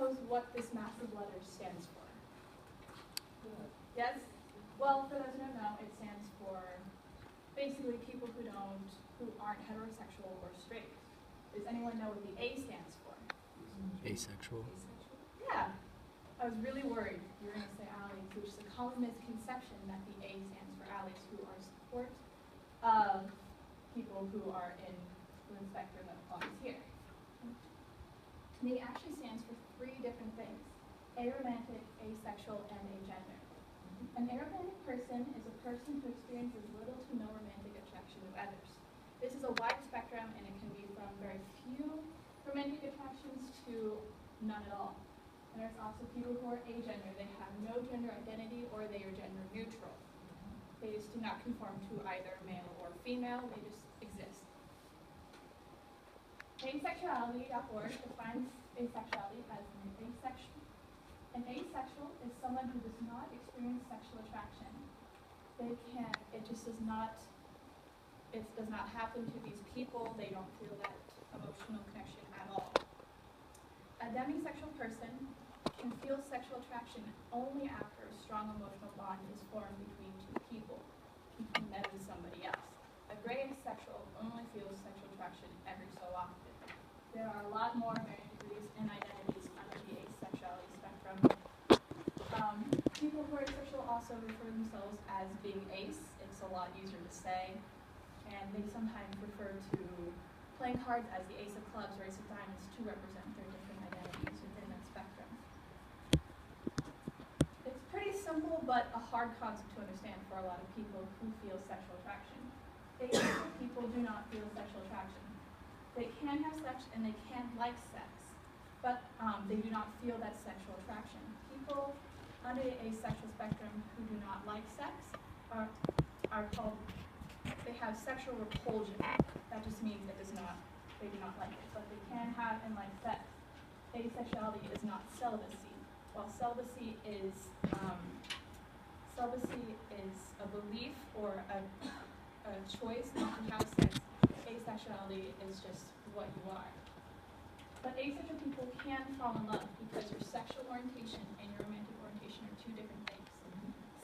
knows what this massive letter stands for? Yes? Well, for those who don't know, it stands for basically people who aren't heterosexual or straight. Does anyone know what the A stands for? Asexual. Yeah. I was really worried you were going to say allies, which is a common misconception that the A stands for allies, who are support of people who are in the spectrum that applies here. The A actually stands for 3 different things: aromantic, asexual, and agender. An aromantic person is a person who experiences little to no romantic attraction with others. This is a wide spectrum, and it can be from very few romantic attractions to none at all. And there's also people who are agender. They have no gender identity, or they are gender neutral. They just do not conform to either male or female. They just exist. Asexuality.org defines asexuality as an asexual is someone who does not experience sexual attraction. It does not happen to these people. They don't feel that emotional connection at all. A demisexual person can feel sexual attraction only after a strong emotional bond is formed between 2 people, between them and somebody else. A gray asexual only feels sexual attraction every so often. There are a lot more varying degrees and identities under the asexuality spectrum. People who are asexual also refer themselves as being ace. It's a lot easier to say, and they sometimes refer to playing cards as the ace of clubs or ace of diamonds to represent their different identities within that spectrum. It's pretty simple, but a hard concept to understand for a lot of people who feel sexual attraction. Asexual people do not feel sexual attraction. They can have sex and they can like sex, but they do not feel that sexual attraction. People under the asexual spectrum who do not like sex are called, they have sexual repulsion. That just means they do not like it, but they can have and like sex. Asexuality is not celibacy. While celibacy is a belief or a choice not to have sex, asexuality is just what you are. But asexual people can fall in love because your sexual orientation and your romantic orientation are 2 different things.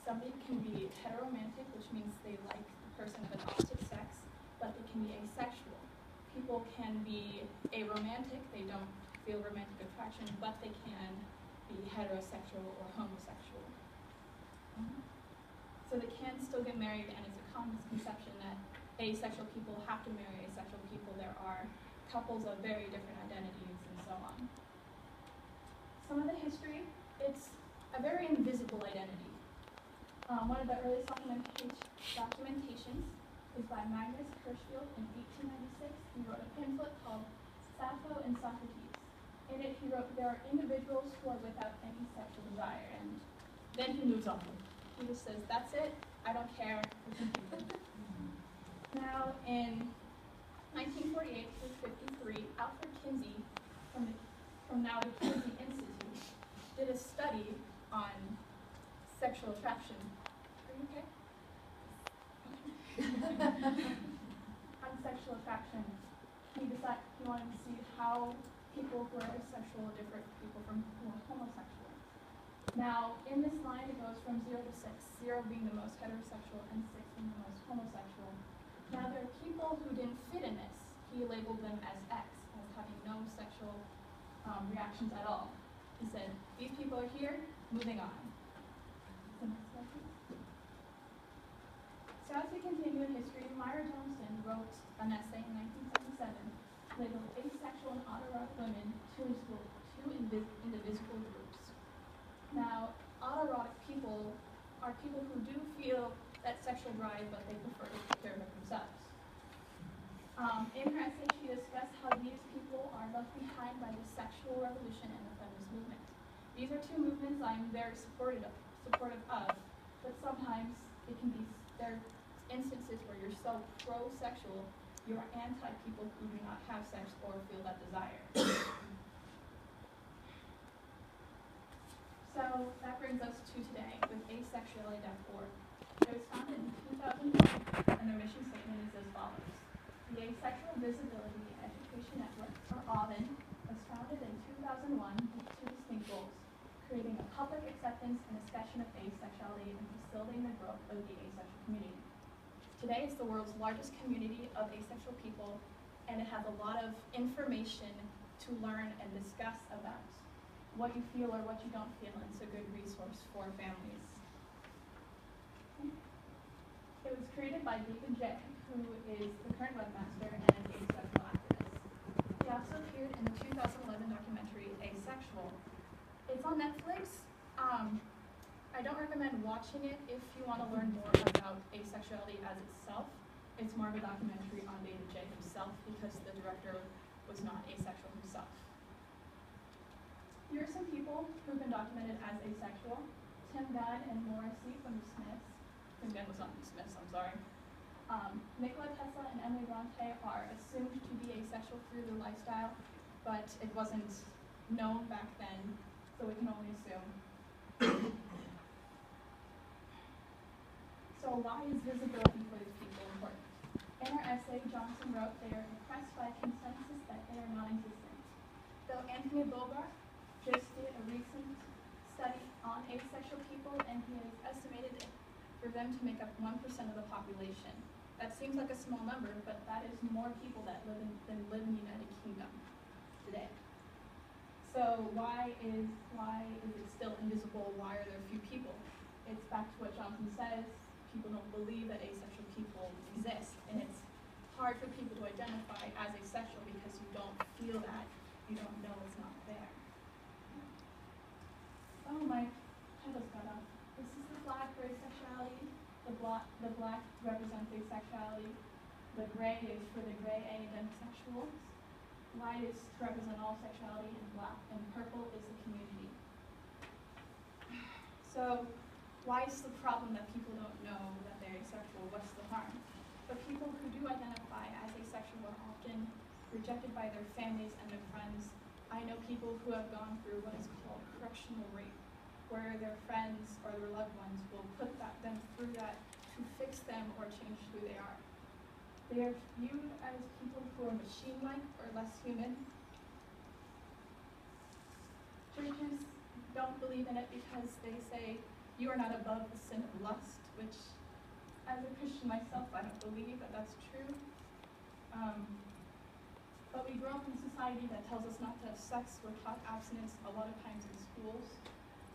Somebody can be heteromantic, which means they like the person of an opposite sex, but they can be asexual. People can be aromantic, they don't feel romantic attraction, but they can be heterosexual or homosexual. So they can still get married, and it's a common misconception that asexual people have to marry asexual people. There are couples of very different identities and so on. Some of the history, it's a very invisible identity. One of the earliest documentations is by Magnus Hirschfeld in 1896. He wrote a pamphlet called Sappho and Socrates. In it, he wrote, there are individuals who are without any sexual desire, and then he moves on. He just says, that's it, I don't care. Now, in 1948 through 53, Alfred Kinsey from now the Kinsey Institute did a study on sexual attraction. Are you okay? On sexual attraction. He wanted to see how people who are asexual differ from people who are homosexual. Now, in this line, it goes from 0 to 6, 0 being the most heterosexual and 6 being the most homosexual. Now, there are people who didn't fit in this. He labeled them as X, as having no sexual reactions at all. He said, these people are here, moving on. The next slide, please. So as we continue in history, Myra Johnston wrote an essay in 1977 labeled Asexual and Autoerotic Women, two indivisible groups. Now, autoerotic people are people who do feel that sexual drive, but they prefer to take care of it themselves. In her essay, she discussed how these people are left behind by the sexual revolution and the feminist movement. These are 2 movements I'm very supportive of, but sometimes there are instances where you're so pro-sexual, you're anti-people who do not have sex or feel that desire. So that brings us to today with asexuality.org. It was founded in 2001, and their mission statement is as follows. The Asexual Visibility and Education Network, or AVEN, was founded in 2001 two distinct goals: creating a public acceptance and discussion of asexuality and facilitating the growth of the asexual community. Today is the world's largest community of asexual people, and it has a lot of information to learn and discuss about what you feel or what you don't feel, and it's a good resource for families. It was created by David J., who is the current webmaster and an asexual activist. He also appeared in the 2011 documentary Asexual. It's on Netflix. I don't recommend watching it if you want to learn more about asexuality as itself. It's more of a documentary on David J. himself because the director was not asexual himself. Here are some people who've been documented as asexual: Tim Gunn and Morrissey from the Smiths. Tim Gunn was not from the Smiths, I'm sorry. Nikola Tesla and Emily Bronte are assumed to be asexual through their lifestyle, but it wasn't known back then, so we can only assume. So why is visibility for these people important? In her essay, Johnson wrote they are impressed by a consensus that they are non-existent. Though Anthony Bogart just did a recent study on asexual people, and he has estimated it for them to make up 1% of the population. That seems like a small number, but that is more people than live in the United Kingdom today. So why is it still invisible? Why are there few people? It's back to what Johnson says. People don't believe that asexual people exist, and it's hard for people to identify as asexual because you don't feel that, you don't know it's not there. Oh, my title's got off. This is the flag for asexuality. The black represents asexuality. The gray is for the gray A and demisexuals. White is to represent all sexuality, and purple is the community. So, why is the problem that people don't know that they're asexual? What's the harm? But people who do identify as asexual are often rejected by their families and their friends. I know people who have gone through what is called correctional rape, where their friends or their loved ones will put them through that to fix them or change who they are. They are viewed as people who are machine-like or less human. Churches don't believe in it because they say you are not above the sin of lust, which, as a Christian myself, I don't believe that that's true. But we grow up in a society that tells us not to have sex. We're taught abstinence a lot of times in schools.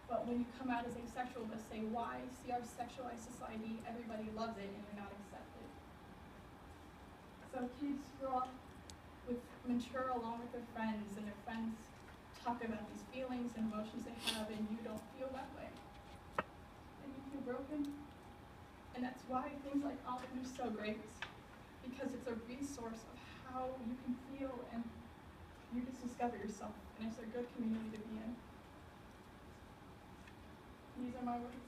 But when you come out as asexual, they'll say, why? See our sexualized society, everybody loves it, and you're not accepted. So kids grow up mature along with their friends, and their friends talk about these feelings and emotions they have, and you don't feel that way. And you feel broken. And that's why things like Olive are so great, because it's a resource of how you can feel and you just discover yourself, and it's a good community to be in. These are my words.